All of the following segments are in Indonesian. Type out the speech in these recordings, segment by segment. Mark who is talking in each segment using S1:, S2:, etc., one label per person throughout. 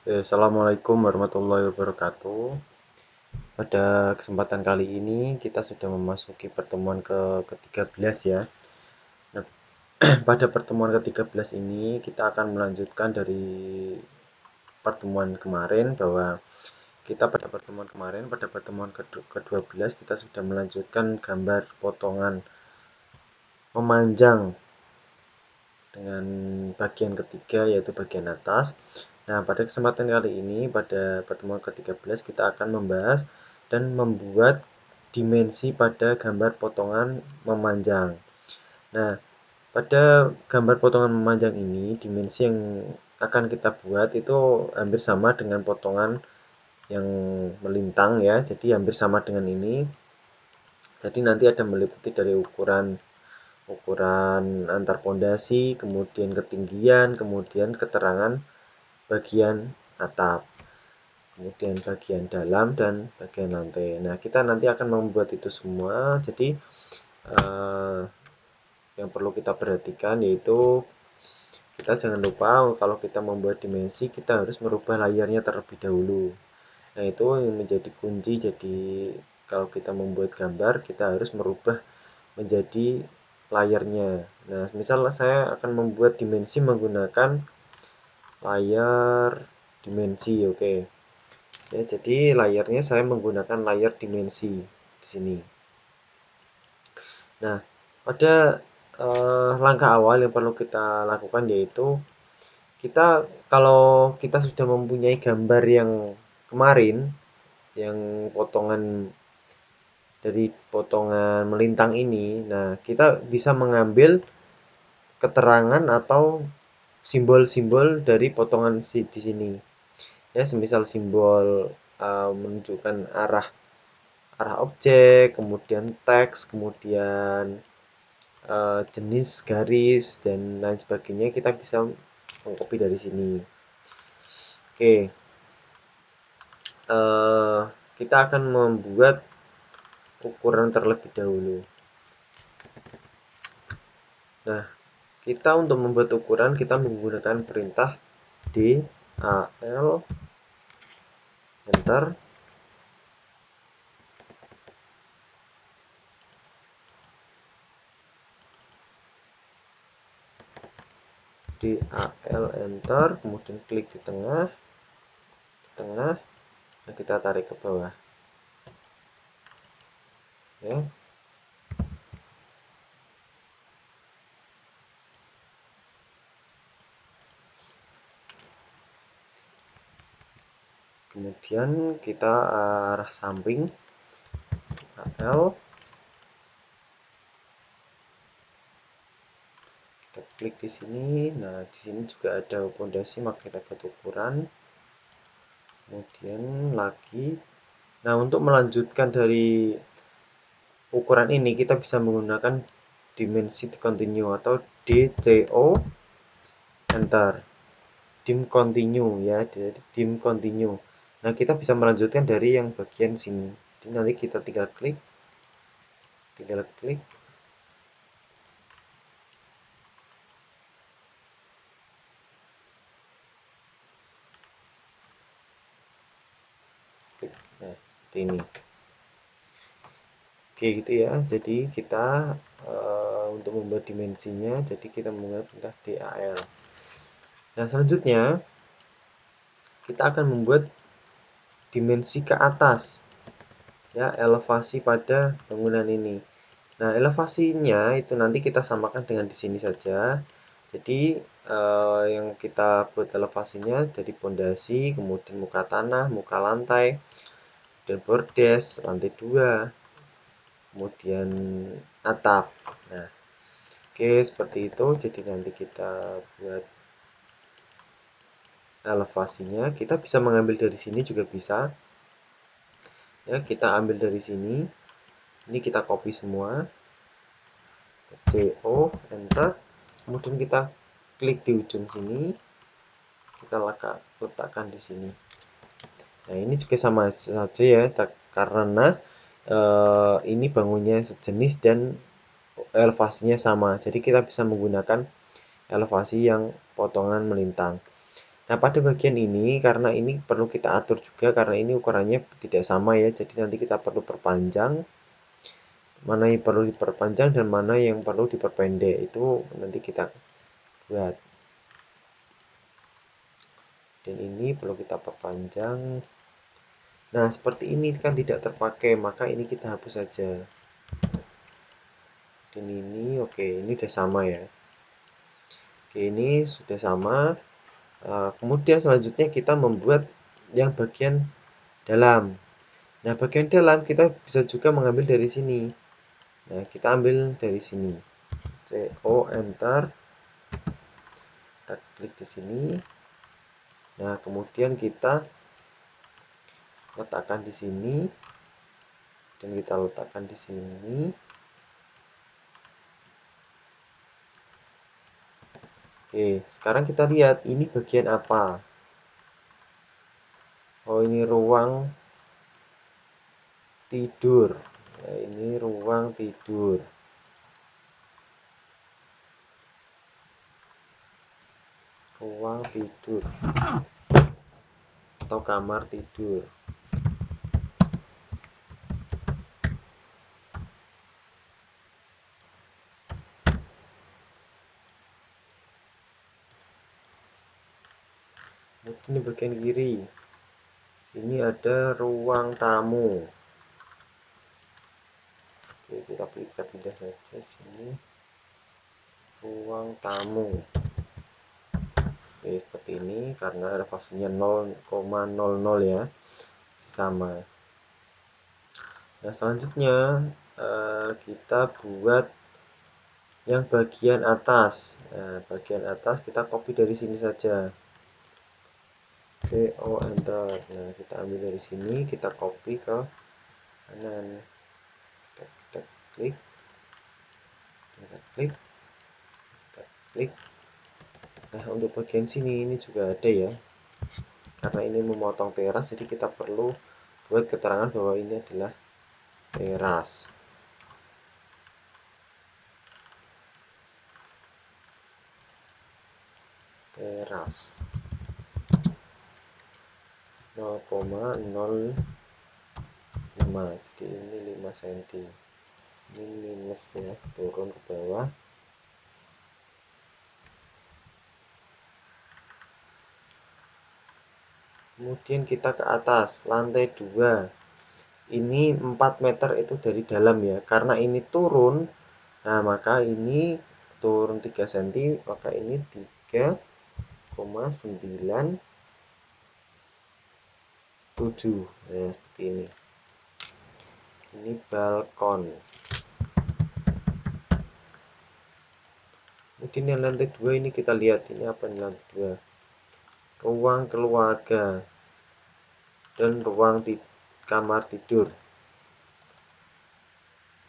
S1: Assalamualaikum warahmatullahi wabarakatuh. Pada kesempatan kali ini kita sudah memasuki pertemuan ke-13 ya. Nah, pada pertemuan ke-13 ini kita akan melanjutkan dari pertemuan kemarin bahwa kita pada pertemuan ke-12 kita sudah melanjutkan gambar potongan memanjang dengan bagian ketiga yaitu bagian atas. Nah, pada kesempatan kali ini pada pertemuan ke-13 kita akan membahas dan membuat dimensi pada gambar potongan memanjang. Nah, pada gambar potongan memanjang ini dimensi yang akan kita buat itu hampir sama dengan potongan yang melintang ya. Jadi hampir sama dengan ini. Jadi nanti ada meliputi dari ukuran ukuran antar pondasi, kemudian ketinggian, kemudian keterangan bagian atap, kemudian bagian dalam dan bagian lantai. Nah, kita nanti akan membuat itu semua. Jadi eh, yang perlu kita perhatikan yaitu kita jangan lupa kalau kita membuat dimensi kita harus merubah layarnya terlebih dahulu. Nah, itu yang menjadi kunci. Jadi kalau kita membuat gambar kita harus merubah menjadi layarnya. Nah, misalnya saya akan membuat dimensi menggunakan layar dimensi, oke. Ya, jadi layarnya saya menggunakan layar dimensi di sini. Nah, pada langkah awal yang perlu kita lakukan yaitu kita kalau kita sudah mempunyai gambar yang kemarin, yang potongan dari potongan melintang ini, nah kita bisa mengambil keterangan atau simbol-simbol dari potongan di sini. Ya, semisal simbol menunjukkan arah arah objek, kemudian teks, kemudian jenis garis dan lain sebagainya kita bisa mengcopy dari sini. Oke, eh, kita akan membuat ukuran terlebih dahulu. Nah, kita untuk membuat ukuran kita menggunakan perintah DAL enter. DAL enter, kemudian klik di tengah, dan kita tarik ke bawah. Ya. Kemudian kita arah samping AL, kita klik di sini. Nah, di sini juga ada pondasi, maka kita buat ukuran. Kemudian lagi. Nah, untuk melanjutkan dari ukuran ini kita bisa menggunakan dimensi continue atau DCO enter. Dim continue ya, jadi dim continue. Nah, kita bisa melanjutkan dari yang bagian sini. Jadi nanti kita tinggal klik. Nah, ini. Oke gitu ya. Jadi kita untuk membuat dimensinya, jadi kita menggunakan perintah DAL. Nah, selanjutnya kita akan membuat dimensi ke atas. Ya, elevasi pada bangunan ini. Nah, elevasinya itu nanti kita samakan dengan di sini saja. Jadi yang kita buat elevasinya dari pondasi, kemudian muka tanah, muka lantai, dan bordes, lantai 2, kemudian atap. Nah, oke seperti itu. Jadi nanti kita buat elevasinya. Kita bisa mengambil dari sini juga bisa. Ya, kita ambil dari sini. Ini kita copy semua. CO, enter. Kemudian kita klik di ujung sini. Kita letakkan di sini. Nah, ini juga sama saja ya, karena ini bangunnya sejenis dan elevasinya sama. Jadi kita bisa menggunakan elevasi yang potongan melintang. Nah, pada bagian ini karena ini perlu kita atur juga karena ini ukurannya tidak sama ya. Jadi nanti kita perlu perpanjang, mana yang perlu diperpanjang dan mana yang perlu diperpendek. Itu nanti kita buat. Dan ini perlu kita perpanjang. Nah, seperti ini kan tidak terpakai, maka ini kita hapus saja. Dan ini oke, ini udah sama ya. Oke, ini sudah sama. Kemudian selanjutnya kita membuat yang bagian dalam. Nah, bagian dalam kita bisa juga mengambil dari sini. Nah, kita ambil dari sini. CO enter. Kita klik di sini. Nah, kemudian kita letakkan di sini dan kita letakkan di sini. Oke, sekarang kita lihat ini bagian apa. Oh, ini ruang tidur. Nah, ini ruang tidur. Ruang tidur atau kamar tidur. Mungkin di bagian kiri. Sini ada ruang tamu. Oke, kita pindah saja sini. Ruang tamu. Oke, seperti ini karena elevasinya 0,00 ya. Sama. Nah, selanjutnya kita buat yang bagian atas. Nah, bagian atas kita copy dari sini saja. CO enter. Nah, kita ambil dari sini, kita copy ke kanan. Kita klik, kita klik, kita klik. Nah, untuk bagian sini ini juga ada ya. Karena ini memotong teras, jadi kita perlu buat keterangan bahwa ini adalah teras. Teras 0,05, jadi ini 5 cm. Ini minus ya, turun ke bawah. Kemudian kita ke atas, lantai 2. Ini 4 meter itu dari dalam ya. Karena ini turun, nah maka ini turun 3 cm, maka ini 3,97. Nah, seperti ini. Ini balkon. Mungkin yang lantai 2 ini kita lihat ini apa nih lantai 2. Ruang keluarga dan ruang kamar tidur.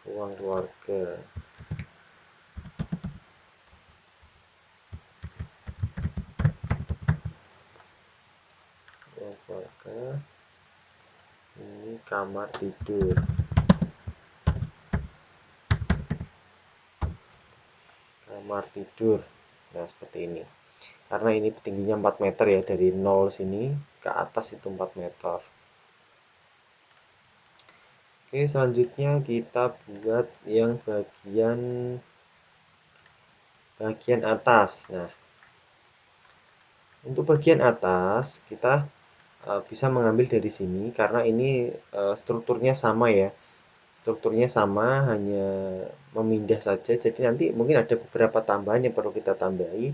S1: Ruang keluarga. Ruang keluarga. Ini kamar tidur. Kamar tidur. Nah, seperti ini. Karena ini tingginya 4 meter ya, dari 0 sini ke atas itu 4 meter. Oke, selanjutnya kita buat yang bagian atas. Nah, untuk bagian atas kita bisa mengambil dari sini karena ini strukturnya sama ya. Strukturnya sama, hanya memindah saja. Jadi nanti mungkin ada beberapa tambahan yang perlu kita tambahi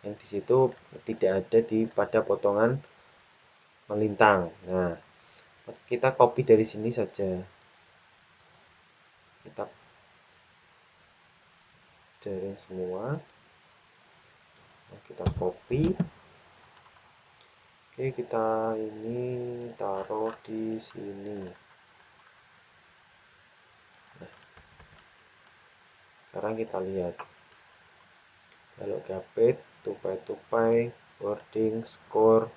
S1: yang di situ tidak ada pada potongan melintang. Nah, kita copy dari sini saja. Kita jaring semua. Nah, kita copy. Oke, kita ini taruh di sini. Nah, sekarang kita lihat. Kalau gapet, tupai-tupai, wording, score.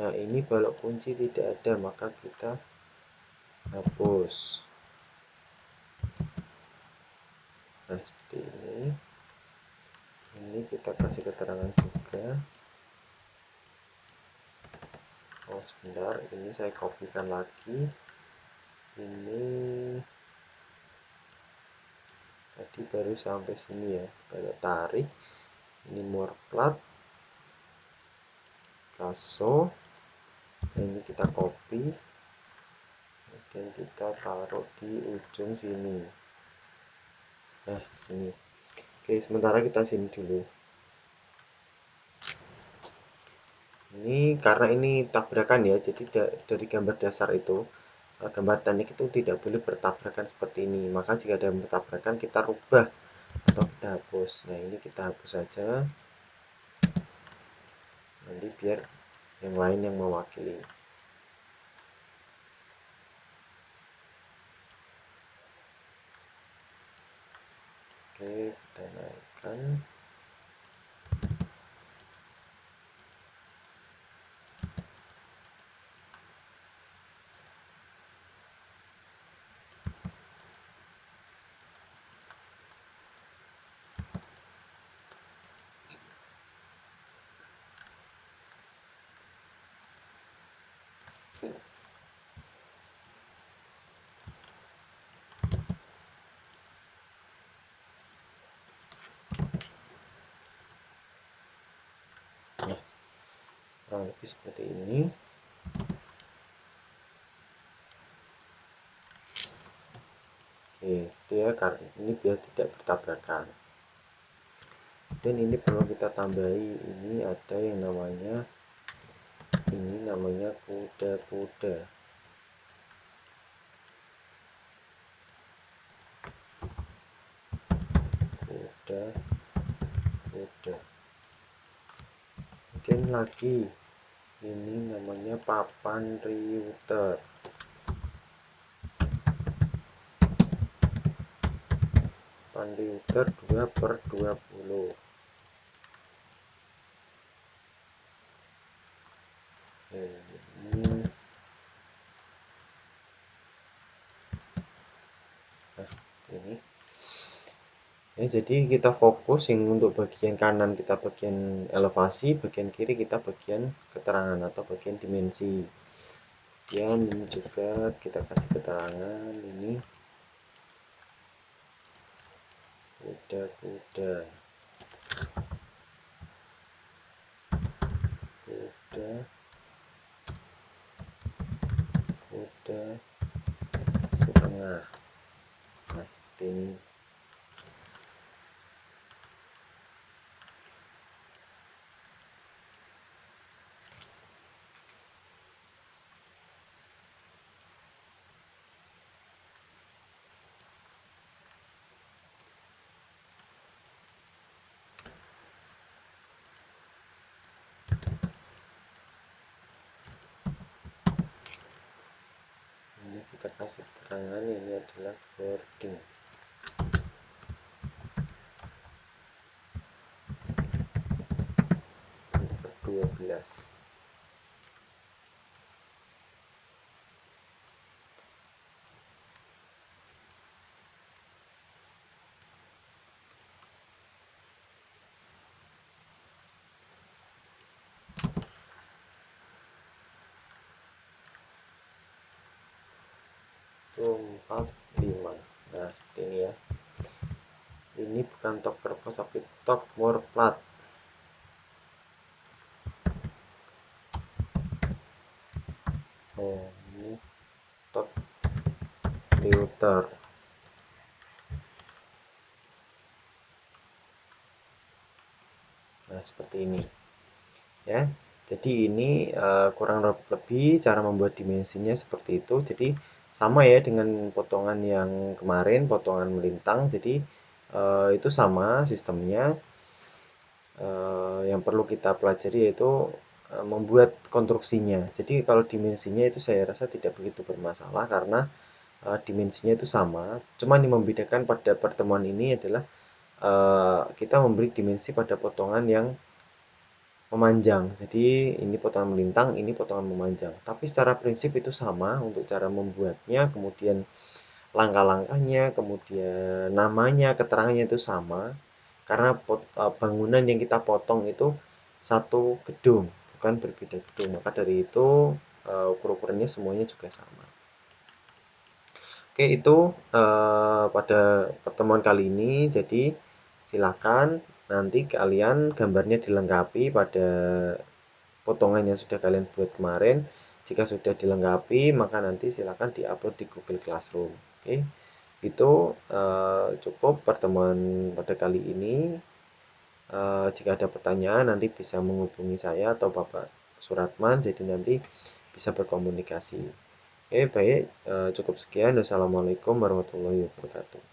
S1: Nah, ini balok kunci tidak ada, maka kita hapus. Nah, seperti ini. ini kita kasih keterangan juga. Oh sebentar, ini saya kopikan lagi. Ini tadi baru sampai sini ya, kita tarik. Ini more plat, kaso. Ini kita copy dan kita taruh di ujung sini. Nah sini. Oke, sementara kita sini dulu. Ini karena ini tabrakan ya, jadi dari gambar dasar itu, gambar teknik itu tidak boleh bertabrakan seperti ini. Maka jika ada yang bertabrakan, kita rubah atau kita hapus. Nah ini kita hapus saja, nanti biar yang lain yang mewakili. Oke, kita naikkan. Nah, kurang lebih seperti ini. Oke, itu ya, karena ini biar tidak bertabrakan. Dan ini perlu kita tambahi, ini ada yang namanya, ini namanya kuda-kuda. Kuda-kuda. Kemudian lagi, ini namanya papan router. Papan router 2/20. Ini ini ya, jadi kita fokus yang untuk bagian kanan kita bagian elevasi, bagian kiri kita bagian keterangan atau bagian dimensi. Kemudian ini juga kita kasih keterangan, ini kuda-kuda, kuda setengah. Nah ini kita kasih keterangan, ini adalah boarding. Ke-12. Itu 45. Nah ini ya, ini bukan top purpose tapi top more plat. Oh ini top router. Nah seperti ini ya, jadi ini kurang lebih cara membuat dimensinya seperti itu. Jadi sama ya dengan potongan yang kemarin, potongan melintang. Jadi itu sama sistemnya. Yang perlu kita pelajari yaitu membuat konstruksinya. Jadi kalau dimensinya itu saya rasa tidak begitu bermasalah karena dimensinya itu sama. Cuma yang membedakan pada pertemuan ini adalah kita memberi dimensi pada potongan yang memanjang. Jadi ini potongan melintang, ini potongan memanjang. Tapi secara prinsip itu sama untuk cara membuatnya, kemudian langkah-langkahnya, kemudian namanya, keterangannya itu sama. karena bangunan yang kita potong itu satu gedung, bukan berbeda gedung. Maka dari itu ukur-ukurannya semuanya juga sama. Oke, itu pada pertemuan kali ini. Jadi silakan nanti kalian gambarnya dilengkapi pada potongan yang sudah kalian buat kemarin. Jika sudah dilengkapi, maka nanti silakan diupload di Google Classroom. Oke, itu cukup pertemuan pada kali ini. Jika ada pertanyaan, nanti bisa menghubungi saya atau Bapak Suratman. Jadi nanti bisa berkomunikasi. Oke, baik. Cukup sekian. Wassalamualaikum warahmatullahi wabarakatuh.